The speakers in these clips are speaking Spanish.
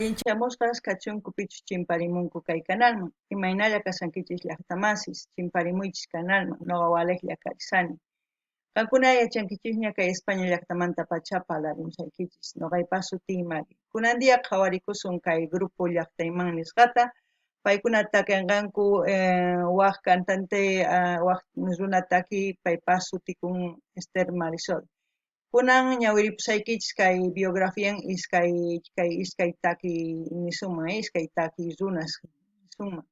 Chamusqas kachunkupichu chimparimunku kay kanalman, imaynalla kasankichis llaqtamasis, chimparimuychis kanalman, nuqa waliqlla karisani. Qankuna yachankichisña kay España llaqtamanta pachapa alarunsaykichis, nuqaypas sutiymanmi. Kunandiya qhawarikusun kay grupo llaqtayman nisqata, paykuna takinqanku waq cantante waq runa taki paypas sutikun Esther Marisol. Kunan ñawiripusaykichis kay biografian iskay taki nisuma, iskay taki runas nisuma.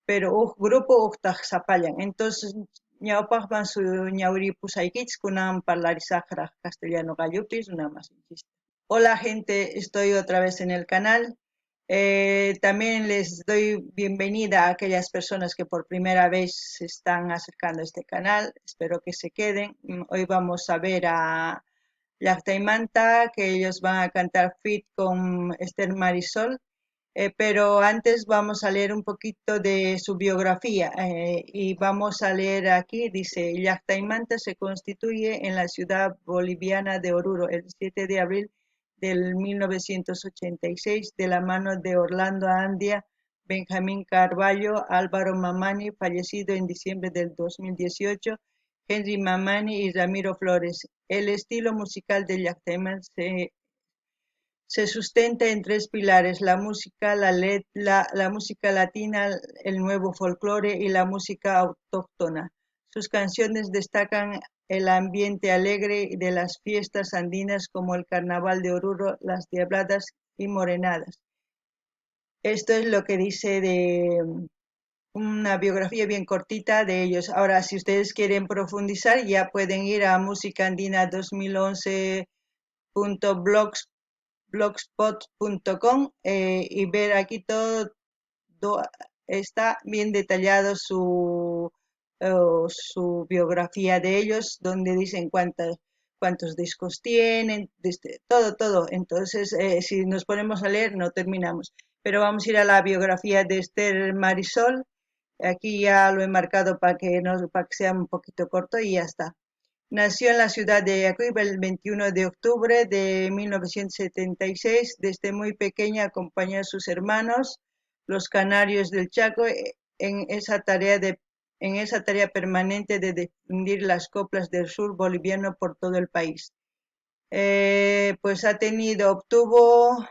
Pero grupo uqtaq sapallan. Entonces ñawpaqman ñawiripusaykichis kunan parlarisaqraq castellano gallupi runa masinchis. Hola gente, estoy otra vez en el canal. También les doy bienvenida a aquellas personas que por primera vez se están acercando a este canal. Espero que se queden. Hoy vamos a ver a Llaqtaymanta, que ellos van a cantar feat con Esther Marisol. Pero antes vamos a leer un poquito de su biografía y vamos a leer aquí, dice, Llaqtaymanta se constituye en la ciudad boliviana de Oruro el 7 de abril del 1986 de la mano de Orlando Andia, Benjamín Carballo, Álvaro Mamani, fallecido en diciembre del 2018, Henry Mamani y Ramiro Flores. El estilo musical de Llaqtaymanta se sustenta en tres pilares: la música, la música latina, el nuevo folclore y la música autóctona. Sus canciones destacan el ambiente alegre de las fiestas andinas como el Carnaval de Oruro, las Diabladas y Morenadas. Esto es lo que dice de una biografía bien cortita de ellos. Ahora, si ustedes quieren profundizar, ya pueden ir a musicaandina2011.blogspot.com y ver aquí todo está bien detallado su biografía de ellos, donde dicen cuántos discos tienen, todo. Entonces, si nos ponemos a leer, no terminamos. Pero vamos a ir a la biografía de Esther Marisol. Aquí ya lo he marcado para que sea un poquito corto y ya está. Nació en la ciudad de Yacuiba el 21 de octubre de 1976. Desde muy pequeña acompañó a sus hermanos, los canarios del Chaco, en esa tarea permanente de difundir las coplas del sur boliviano por todo el país. Pues obtuvo,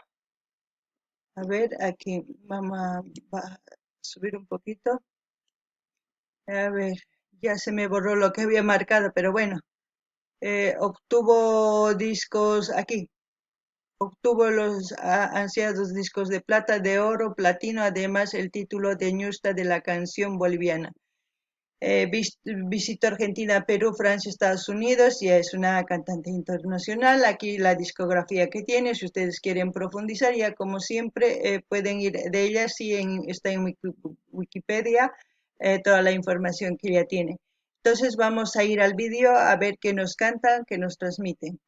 a ver, aquí vamos a subir un poquito. A ver, ya se me borró lo que había marcado, pero bueno. Obtuvo discos aquí. Obtuvo los ansiados discos de plata, de oro, platino, además el título de ñusta de la canción boliviana. Visitó Argentina, Perú, Francia, Estados Unidos, y es una cantante internacional. Aquí la discografía que tiene, si ustedes quieren profundizar, ya como siempre pueden ir de ella, sí está en Wikipedia toda la información que ella tiene. Entonces vamos a ir al vídeo a ver qué nos cantan, qué nos transmiten.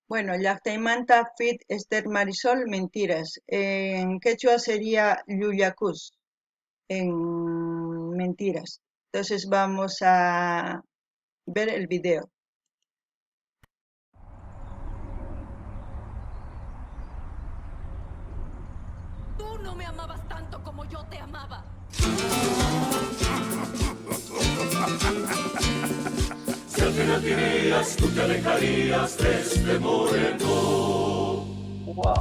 Bueno, Llaqtaymanta feat Esther Marisol, Mentiras. En quechua sería Lluyacus, en Mentiras. Entonces vamos a ver el video. Tú no me amabas tanto como yo te amaba. Si al final dirías, tú te alejarías de este moreno. Wow.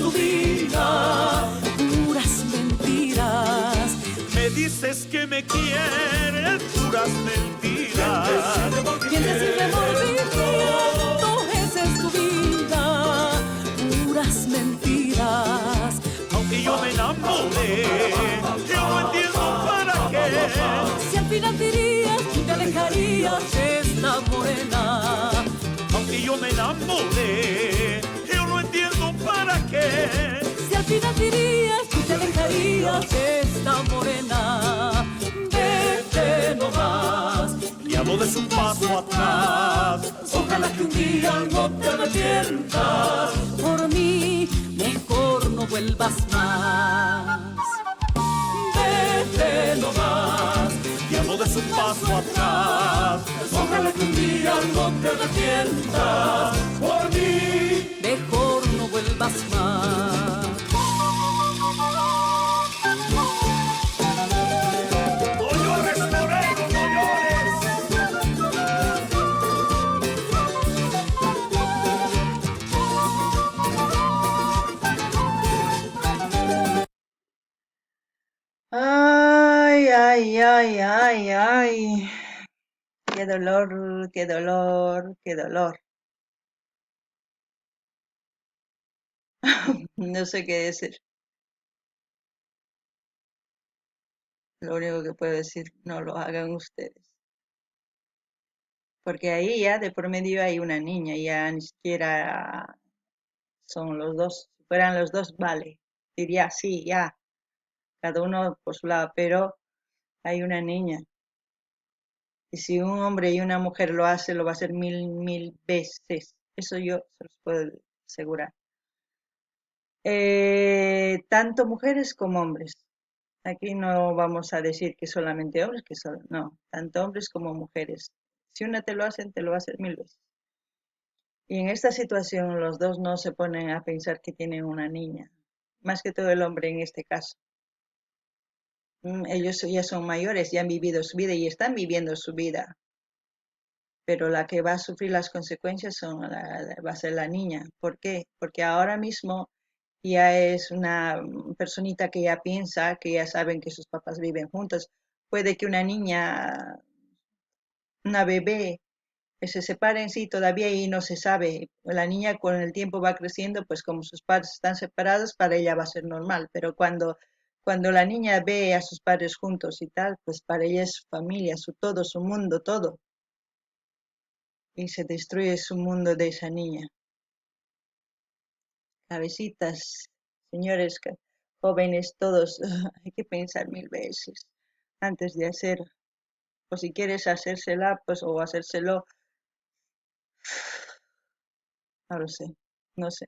tu vida, puras mentiras. Me dices que me quieres, puras mentiras. Mientes sin remordimiento, esa es tu vida, puras mentiras. Aunque yo me enamoré, yo no entiendo para qué. Si al final te irías, te alejarías de esta morena. Aunque yo me enamoré, yo no entiendo para qué. Si al final te irías, te alejarías de esta morena. Vete nomás, Y hablo de su paso atrás. ojalá que un día no te arrepientas. Por mí, mejor no vuelvas más. Vete nomás, Y hablo de su paso atrás. ojalá que un día no te arrepientas. Por mí, mejor no vuelvas más. No llores, moreno, no llores. Ay, ay, ay, ay, ay. Qué dolor, qué dolor, qué dolor. No sé qué decir. Lo único que puedo decir, no lo hagan ustedes. Porque ahí ya de por medio hay una niña, ya ni siquiera son los dos. Si fueran los dos, vale. Diría sí, ya, cada uno por su lado, pero hay una niña. Y si un hombre y una mujer lo hace, lo va a hacer mil veces. Eso yo se los puedo asegurar. Tanto mujeres como hombres. Aquí no vamos a decir que solamente hombres, que solo, no, tanto hombres como mujeres. Si una te lo hacen, te lo va a hacer 1000 veces. Y en esta situación los dos no se ponen a pensar que tienen una niña, más que todo el hombre en este caso. Ellos ya son mayores, ya han vivido su vida y están viviendo su vida, pero la que va a sufrir las consecuencias va a ser la niña. ¿Por qué? Porque ahora mismo ya es una personita que ya piensa, que ya saben que sus papás viven juntos. Puede que una niña, una bebé, que se separen, sí, todavía y no se sabe. La niña con el tiempo va creciendo, pues como sus padres están separados, para ella va a ser normal, pero cuando la niña ve a sus padres juntos y tal, pues para ella es su familia, su todo, su mundo, todo. Y se destruye su mundo de esa niña. Cabecitas, señores jóvenes, todos, hay que pensar 1000 veces antes de hacer, o si quieres hacérsela, pues, o hacérselo, no lo sé, no sé,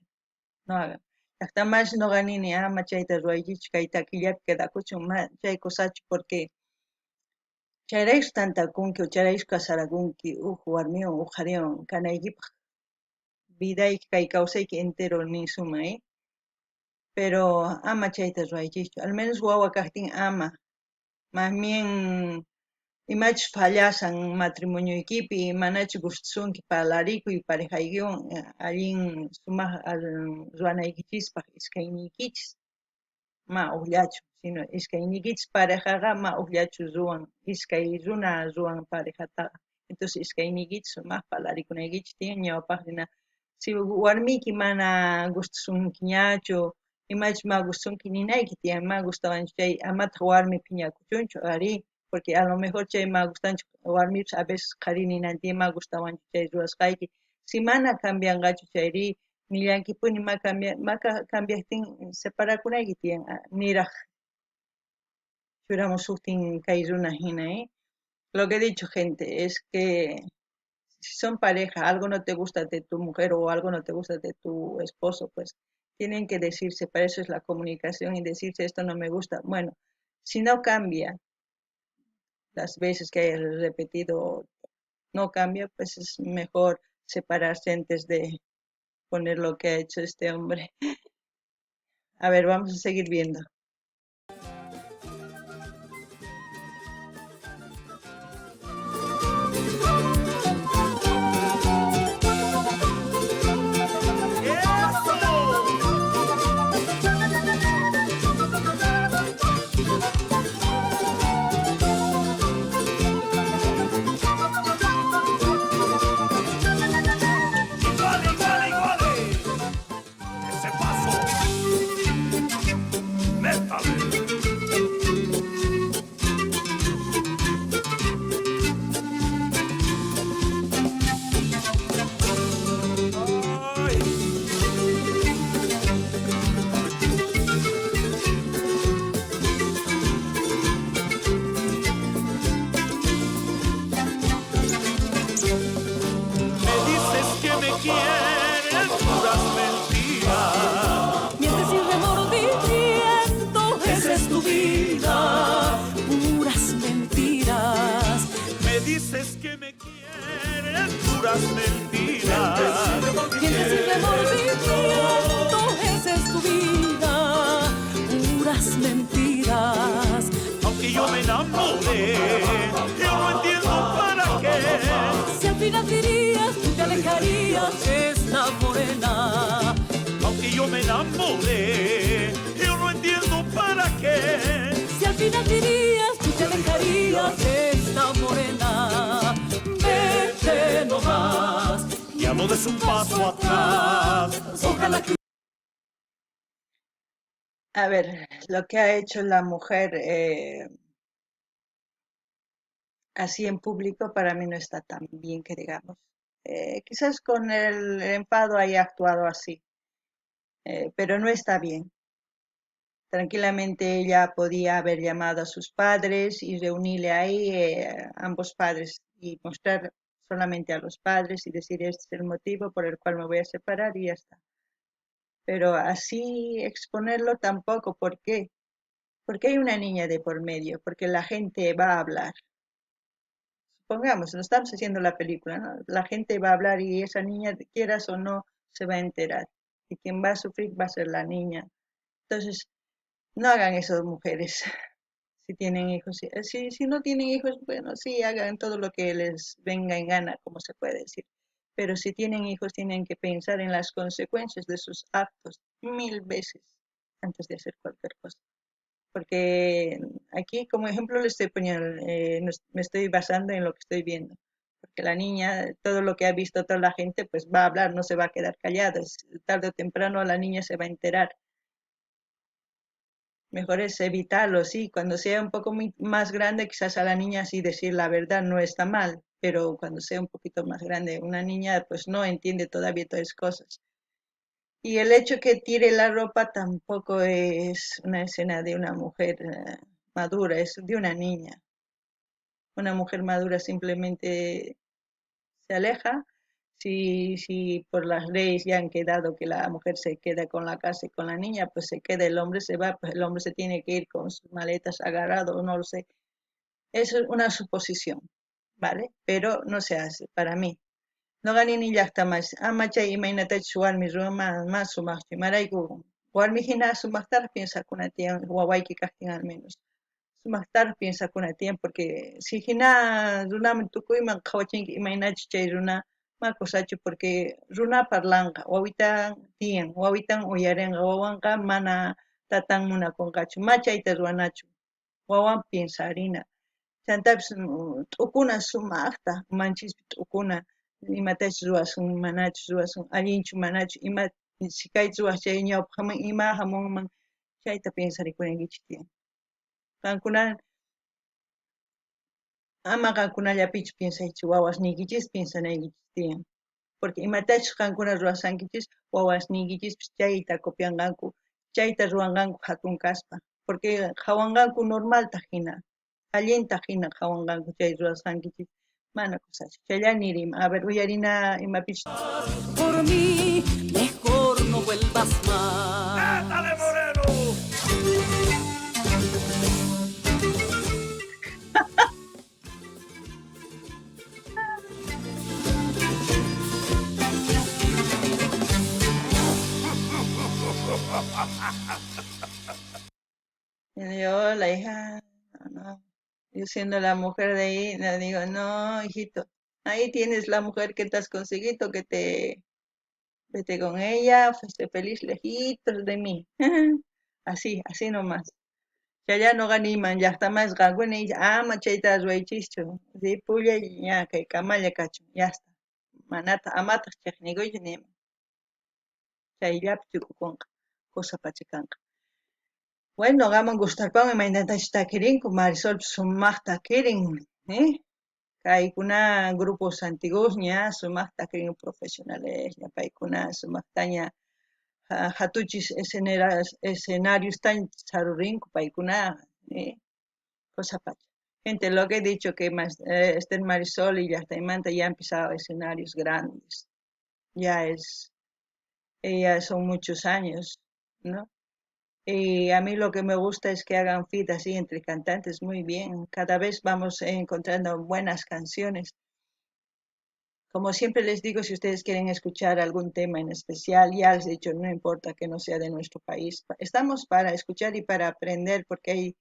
no hagan. Hasta más no ganini ama chayta ruayich kayta killap quedakuchun chay cosachu porque chayraysh tantakunki o chayraysh kasarakunki warmiwan uqhariwan kanaykipaq vidayki kay kawsayki entero nisumay pero ama chayta ruaychikchu al menos wawa kaqtin ama más bien imachus fallasan matrimonioykipi manachu gustusunki parlarikuy parejaykiwan allin sumaq ruwanaykichispaq iskayniykichispa ma uqllachu sino iskayniykichispa parejaqa ma uqllachu ruwan iskay runa ruwan parejataqa entonces iskayniykichispa sumaq parlarikunaykichis tiyan ñawpaqrina si warmiyki mana gustusunkiñachu imachus ma gustusunki ninayki tiyan ma gustawanchu chay amataq warmi phiñakuchunchu ari porque a lo mejor chay ma gustanchu warmipas a veces qhari ninantiyan ma gustawanchu chay rurasqayki si mana cambianqachu chayri nillankipuni ma cambiaqtin separakunayki tiyan niraq churamos shutin kay runa hina lo que he dicho gente es que si son pareja algo no te gusta de tu mujer o algo no te gusta de tu esposo pues tienen que decirse, para eso es la comunicación y decirse esto no me gusta. Bueno, si no cambia las veces que hayas repetido no cambia, pues es mejor separarse antes de poner lo que ha hecho este hombre. A ver, vamos a seguir viendo. las mentiras. Aunque yo me enamoré, yo no entiendo para qué. Si al final dirías, tú te alejarías de esta morena. Aunque yo me enamoré, yo no entiendo para qué. Si al final dirías, tú te alejarías de esta morena. Vete nomás, Ya no des un paso atrás. ojalá que... A ver, lo que ha hecho la mujer así en público para mí no está tan bien que digamos. Quizás con el enfado haya actuado así, pero no está bien. Tranquilamente ella podía haber llamado a sus padres y reunirle ahí ambos padres y mostrar solamente a los padres y decir este es el motivo por el cual me voy a separar y ya está. Pero así exponerlo tampoco, ¿por qué? Porque hay una niña de por medio, porque la gente va a hablar. Supongamos, no estamos haciendo la película, ¿no? La gente va a hablar y esa niña, quieras o no, se va a enterar. Y quien va a sufrir va a ser la niña. Entonces, no hagan eso, mujeres, si tienen hijos. Si no tienen hijos, bueno, sí, hagan todo lo que les venga en gana, como se puede decir. Pero si tienen hijos, tienen que pensar en las consecuencias de sus actos 1000 veces antes de hacer cualquier cosa. Porque aquí, como ejemplo, le estoy poniendo, me estoy basando en lo que estoy viendo. Porque la niña, todo lo que ha visto toda la gente, pues va a hablar, no se va a quedar callada. Tarde o temprano la niña se va a enterar. Mejor es evitarlo, sí. Cuando sea un poco más grande, quizás a la niña sí decir la verdad no está mal. Pero cuando sea un poquito más grande, una niña pues no entiende todavía todas las cosas. Y el hecho que tire la ropa tampoco es una escena de una mujer madura, es de una niña. Una mujer madura simplemente se aleja. Si por las leyes ya han quedado que la mujer se queda con la casa y con la niña, pues se queda, el hombre se va, pues el hombre se tiene que ir con sus maletas agarrado, no lo sé. Eso es una suposición, ¿vale? Pero no se hace, para mí. Noqanini llaqtamas amachay imaynatachu warmi ruman sumaqchi marayku warmi hina sumaqtaraq piensakuna tiyan wawayki kaqtin al menos sumaqtaraq piensakuna tiyan porque si hina runaman tukuyman qhawachinki imaynachu chay runa ma kusachu porque runa parlanqa wawitan tiyan wawitan uyarinqa wawanqa mana tatan munakunqachu ma chayta ruwanachu wawan piensarina chantapis t'ukuna sumaqta manchispi t'ukuna imatachu ruwasun manachu ruwasun allinchu manachu ima si kayta ruwaq chay ñawpaq hamun ima hamunman chayta pensarikurinkichik tiyan qankuna ama qankunallapichu piensaychu wawasniykichispi piensanaykichis tiyan porque imatachu qankuna ruwasankichis wawasniykichispis chayta copianqanku chayta ruwanqanku hatun kaspa porque hawanqanku normalta hina allinta hina hawanqanku chay ruwasqankichis mana kusachu chaylla nirima a ver uyarina imapichu Por mí, mejor no vuelvas más. ¡Dale, Moreno! yo la hija no, yo siendo la mujer de ahí le digo no hijito ahí tienes la mujer que te has conseguido que te vete con ella fuiste feliz lejitos de mí así nomás chaylla no ganiman llaqtamas qankuni ama chayta ruwaychischu ripullay ña kay kamalla kachun yasta manata amataq chiqnikuychu nima chayllapi tukukunqa kusapacha kanqa bueno noqaman gustarpanmi imaynatachu takirinku Marisol sumaqta takirin kaykuna grupos antiguos ña sumaqta takirin profesionales paykuna sumaqtaña hatuchis escenarios tan sarurinku paykuna cosapacha gente lo que he dicho que más Esther Marisol y llaqtaymanta ya han pisado escenarios grandes ya ellas son muchos años, ¿no? Y a mí lo que me gusta es que hagan fit así entre cantantes muy bien. Cada vez vamos encontrando buenas canciones. Como siempre les digo, si ustedes quieren escuchar algún tema en especial, ya les he dicho, no importa que no sea de nuestro país, estamos para escuchar y para aprender, porque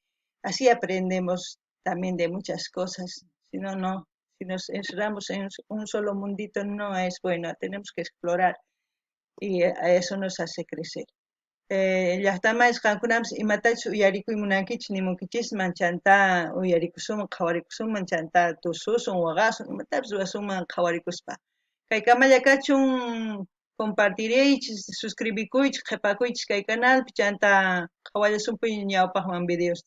así aprendemos también de muchas cosas. Si no, no, si nos encerramos en un solo mundito, no es bueno, tenemos que explorar y a eso nos hace crecer. Llaqtamayas qankunapas imatachu uyarikuymunankichis nimunkichisman chanta uyarikusunman qhawarikusunman chanta tususun waqasun imatapas ruwasunman qhawarikuspa kaykamalla kachun compartiriychis suscribikuychis qhipakuychis kay canalpi chanta qhawallasunpi ñawpaqman videos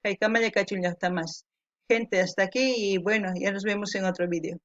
kaykamalla kachun llaqtamas gente hasta aquí y bueno ya nos vemos en otro video.